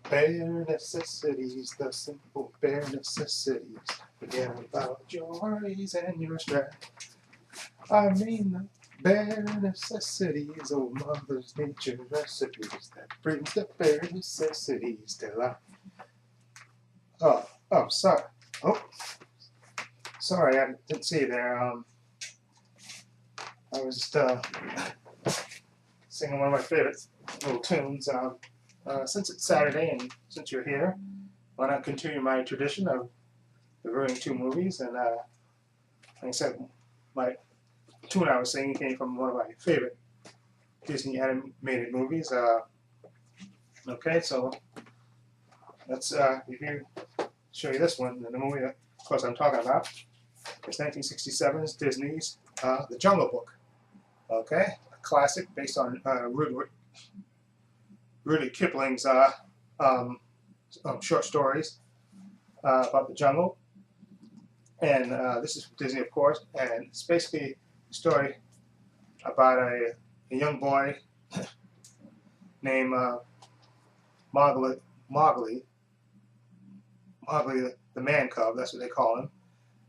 Bare necessities, the simple bare necessities. Forget about your worries and your strife. I mean the bare necessities, oh mother's nature recipes that brings the bare necessities to life. Sorry. Oh, sorry, I didn't see you there. I was just singing one of my favorite little tunes. Since it's Saturday and since you're here, why not continue my tradition of reviewing two movies? And like I said, my tune I was singing came from one of my favorite Disney animated movies. Okay, so let's show you this one. And the movie that, of course, I'm talking about is 1967's Disney's The Jungle Book. Okay, a classic based on Rudyard Kipling's short stories about the jungle. And this is from Disney, of course, and it's basically a story about a young boy named Mowgli, the man cub, that's what they call him.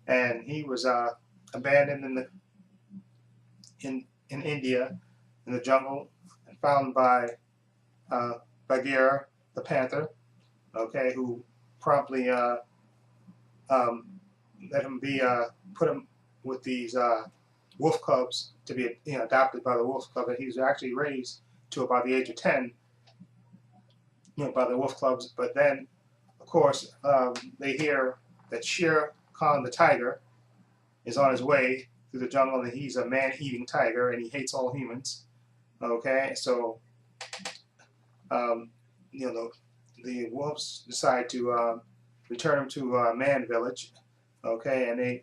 And he was abandoned in India, in the jungle, and found by Bagheera the panther, okay, who promptly let him be put him with these wolf cubs to be adopted by the wolf cub that he was actually raised to about the age of 10, by the wolf clubs. But then, of course, they hear that Shere Khan the tiger is on his way through the jungle, and he's a man-eating tiger, and he hates all humans. Okay, so the wolves decide to return him to Man Village. Okay,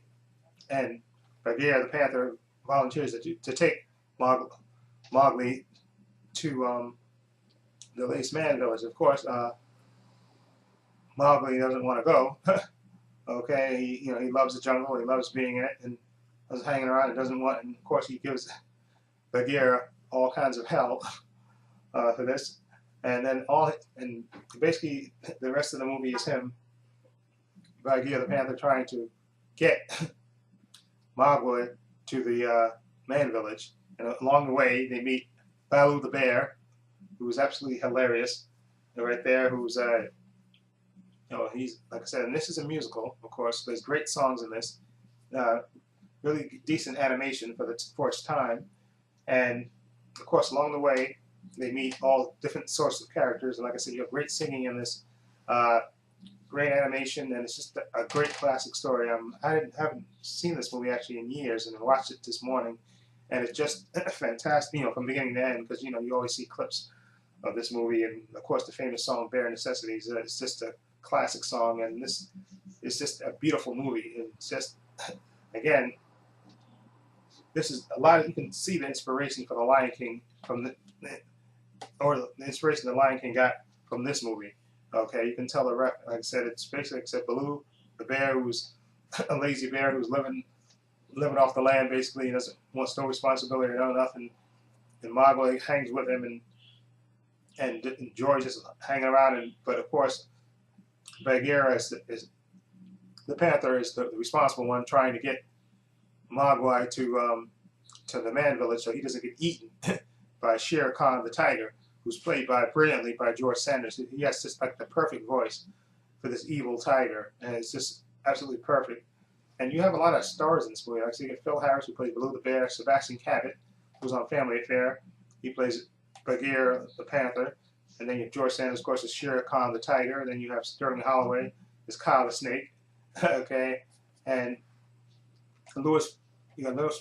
and Bagheera the panther volunteers to take Mowgli to the Lace Man Village. Of course, Mowgli doesn't want to go. Okay, he loves the jungle, he loves being in it, and was hanging around and doesn't want. And of course, he gives Bagheera all kinds of hell for this. And then basically the rest of the movie is him, Bagheera the panther, trying to get Mowgli to the Man Village. And along the way, they meet Baloo the bear, who is absolutely hilarious, right there. Who's he's, like I said, and this is a musical, of course. There's great songs in this, really decent animation for its time, and of course, along the way, they meet all different sorts of characters. And like I said, you have great singing in this, great animation, and it's just a great classic story. I haven't seen this movie actually in years, and I watched it this morning, and it's just fantastic, from beginning to end, because you always see clips of this movie, and of course the famous song "Bare Necessities." It's just a classic song, and this is just a beautiful movie. It's just, again, this is a lot of, you can see the inspiration for The Lion King from the inspiration The Lion King got from this movie. Okay, you can tell like I said, it's basically except Baloo, the bear, who's a lazy bear who's living off the land, basically. He wants no responsibility or nothing. And Mowgli hangs with him, and George is hanging around. But of course, Bagheera is the panther, is the responsible one, trying to get Mowgli to the Man Village so he doesn't get eaten by Shere Khan the tiger, who's played brilliantly by George Sanders. He has just like the perfect voice for this evil tiger, and it's just absolutely perfect. And you have a lot of stars in this movie. Like, so you get Phil Harris, who plays Baloo the bear, Sebastian Cabot, who's on Family Affair. He plays Bagheera the panther. And then you have George Sanders, of course, as Shere Khan the tiger. And then you have Sterling Holloway as Kyle the snake. Okay, and Louis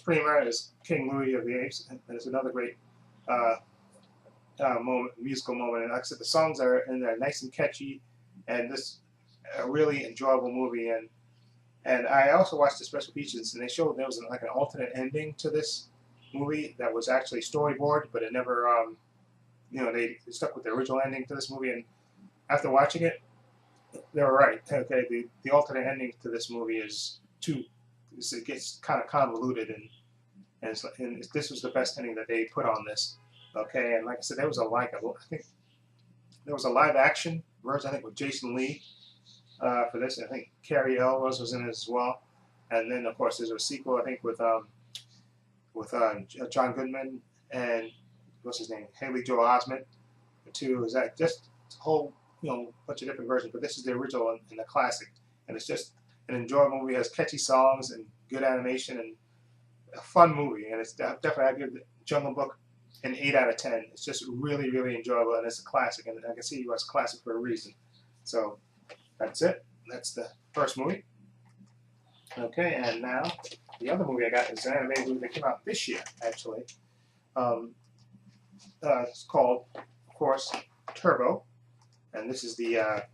Prima as King Louis of the Apes. And it's another great musical moment. And like I said, the songs are in there nice and catchy, and this a really enjoyable movie. And I also watched the special features, and they showed there was like an alternate ending to this movie that was actually storyboard, but it never, they stuck with the original ending to this movie. And after watching it, they were right. Okay, the alternate ending to this movie is it gets kind of convoluted, and this was the best ending that they put on this. Okay, and like I said, there was I think there was a live action version, I think, with Jason Lee for this. I think Carrie Elwes was in it as well. And then, of course, there's a sequel, I think, with John Goodman and what's his name, Haley Joel Osment. The two is that just a whole bunch of different versions, but this is the original and the classic, and it's just an enjoyable movie. It has catchy songs and good animation and a fun movie, and it's definitely, I give the Jungle Book an 8 out of 10. It's just really, really enjoyable, and it's a classic, and I can see it was a classic for a reason. So that's it. That's the first movie. Okay, and now the other movie I got is an animated movie that came out this year, actually. It's called, of course, Turbo, and this is the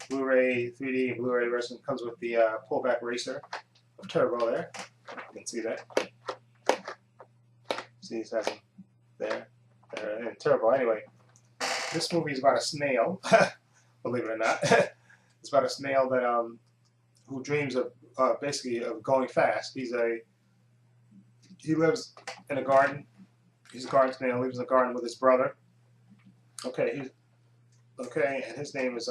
Blu-ray 3D and Blu-ray version. It comes with the pullback racer of Turbo there. You can see that. See, it has them there. And Turbo. Anyway, this movie is about a snail, believe it or not. It's about a snail that who dreams of basically of going fast. He lives in a garden. He's a garden snail. Lives in a garden with his brother. Okay, and his name is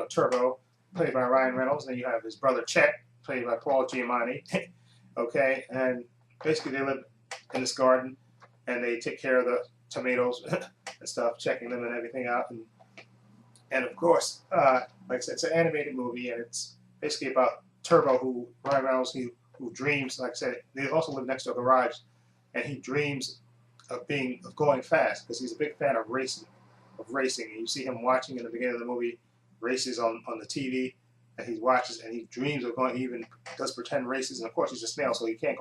Turbo, played by Ryan Reynolds. And then you have his brother Chet, played by Paul Giamatti. Okay, and basically they live in this garden, and they take care of the tomatoes and stuff, checking them and everything out. And of course, like I said, it's an animated movie, and it's basically about Turbo, who Ryan Reynolds, who dreams. Like I said, they also live next to a garage, and he dreams of going fast because he's a big fan of racing. And you see him watching in the beginning of the movie races on the TV that he watches, and he dreams of going. He even does pretend races, and of course he's a snail, so he can't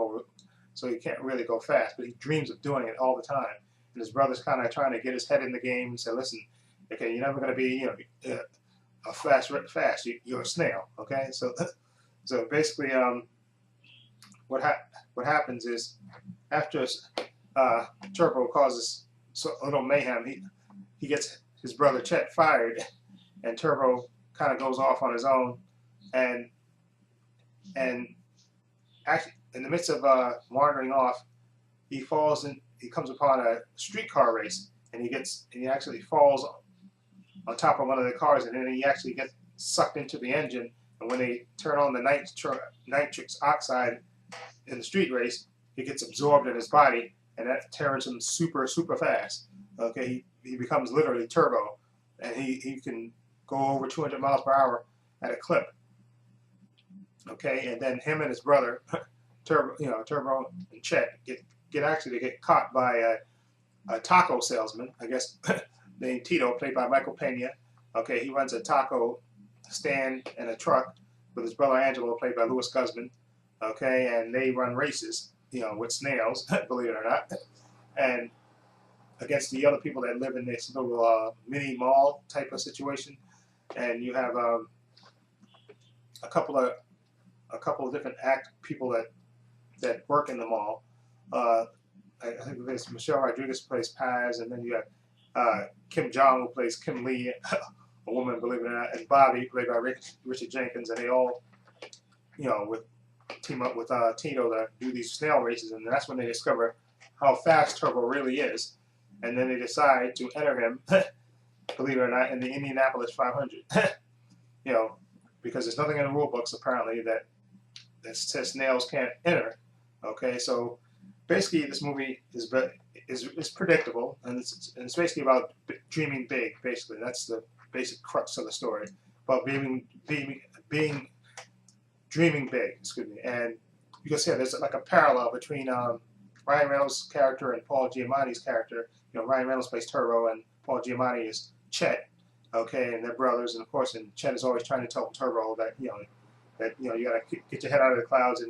really go fast. But he dreams of doing it all the time. And his brother's kind of trying to get his head in the game and say, "Listen, okay, you're never going to be a fast. You're a snail, okay?" So basically, what happens is after Turbo causes a little mayhem, he gets his brother Chet fired, and Turbo kind of goes off on his own, and actually in the midst of wandering off, he comes upon a streetcar race, and he actually falls on top of one of the cars, and then he actually gets sucked into the engine, and when they turn on the nitric oxide in the street race, it gets absorbed in his body, and that turns him super, super fast. Okay, he becomes literally Turbo, and he can go over 200 miles per hour at a clip. Okay, and then him and his brother, Turbo and Chet get caught by a taco salesman, I guess, named Tito, played by Michael Pena. Okay, he runs a taco stand and a truck with his brother Angelo, played by Louis Guzman. Okay, and they run races, with snails, believe it or not, and against the other people that live in this little mini mall type of situation. And you have a couple of different people that work in the mall. I think there's Michelle Rodriguez plays Paz, and then you have Kim Jong, who plays Kim Lee, a woman, believe it or not, and Bobby, played by Richard Jenkins, and they all, team up with Tito to do these snail races, and that's when they discover how fast Turbo really is, and then they decide to enter him, believe it or not, in the Indianapolis 500. Because there's nothing in the rule books apparently that says snails can't enter. Okay, so basically this movie is predictable, and it's basically about dreaming big. Basically, that's the basic crux of the story, about dreaming big. Excuse me, and you can see there's like a parallel between Ryan Reynolds' character and Paul Giamatti's character. Ryan Reynolds plays Turbo, and Paul Giamatti is Chet. Okay, and they're brothers, and of course, Chet is always trying to tell Turbo that you gotta get your head out of the clouds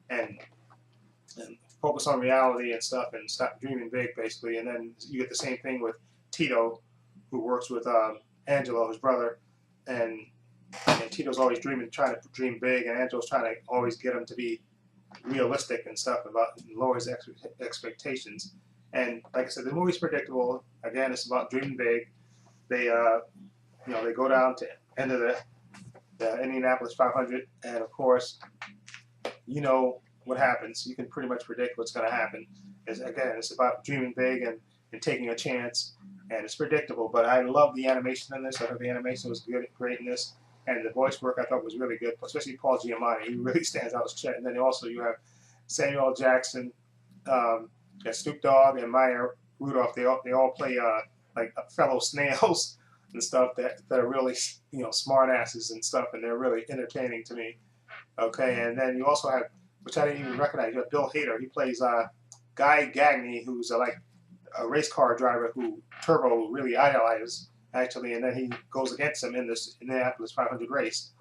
and focus on reality and stuff, and stop dreaming big, basically. And then you get the same thing with Tito, who works with Angelo, his brother, and Tito's always trying to dream big, and Angelo's trying to always get him to be realistic and stuff and lower his expectations. And like I said, the movie's predictable. Again, it's about dreaming big. They they go down to end of the Indianapolis 500, and of course, what happens. You can pretty much predict what's going to happen. It's about dreaming big and taking a chance, and it's predictable. But I love the animation in this. I thought the animation was good, great in this, and the voice work I thought was really good, especially Paul Giamatti. He really stands out as Chet. And then also you have Samuel L. Jackson, Snoop Dogg, and Maya Rudolph. They all play like fellow snails and stuff that are really, you know, smart asses and stuff, and they're really entertaining to me. Okay, and then you also have, which I didn't even recognize, you have Bill Hader. He plays Guy Gagney, who's like a race car driver who Turbo really idolizes, actually, and then he goes against him in this Indianapolis 500 race,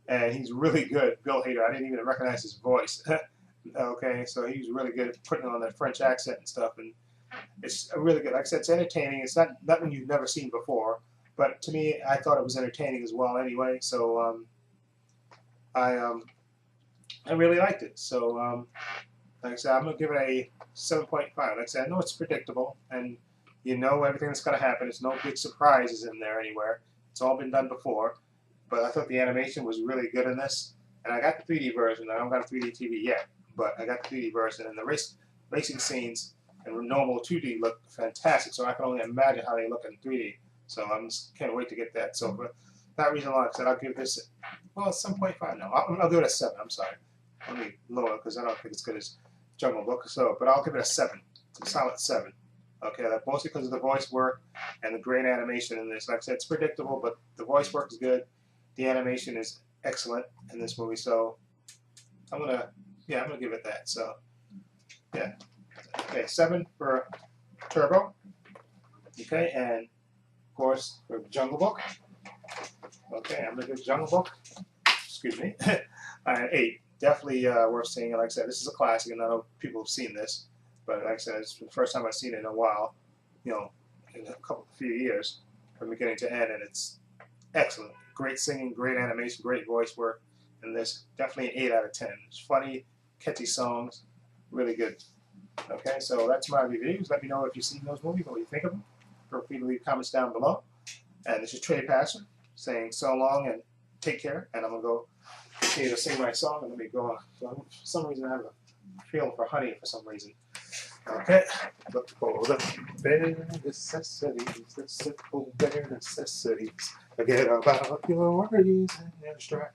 and he's really good. Bill Hader, I didn't even recognize his voice. Okay, so he's really good at putting on that French accent and stuff, and it's really good. Like I said, it's entertaining. It's not nothing you've never seen before, but to me, I thought it was entertaining as well. Anyway, so I really liked it. So like I said, I'm gonna give it a 7.5. Like I said, I know it's predictable, and you know everything that's gonna happen. There's no big surprises in there anywhere. It's all been done before. But I thought the animation was really good in this, and I got the 3D version. I don't got a 3D TV yet, but I got the 3D version, and the racing scenes and normal 2D look fantastic. So I can only imagine how they look in 3D. So I just can't wait to get that. So for that reason, like I said, I'll give this, well, 7.5 now. I'll give it a 7. I'm sorry. Let me lower because I don't think it's good as Jungle Book. So, but I'll give it a 7. It's a solid 7. Okay, that mostly because of the voice work and the great animation in this. Like I said, it's predictable, but the voice work is good. The animation is excellent in this movie. So I'm gonna give it that. So yeah. Okay, 7 for Turbo. Okay, and of course for Jungle Book. Okay, I'm gonna give Jungle Book. Excuse me. 8. Definitely worth seeing. Like I said, this is a classic, and I know people have seen this, but like I said, it's the first time I've seen it in a while. You know, in a few years, from beginning to end, and it's excellent. Great singing, great animation, great voice work, and this definitely an 8 out of 10. It's funny, catchy songs, really good. Okay, so that's my reviews. Let me know if you've seen those movies, what you think of them. Feel free to leave comments down below. And this is Trepacer saying so long and take care. And I'm going to go continue to sing my song. And let me go on. For some reason, I have a feeling for honey for some reason. Okay, look for the bare necessities, the simple bare necessities. Forget about your worries and your strife.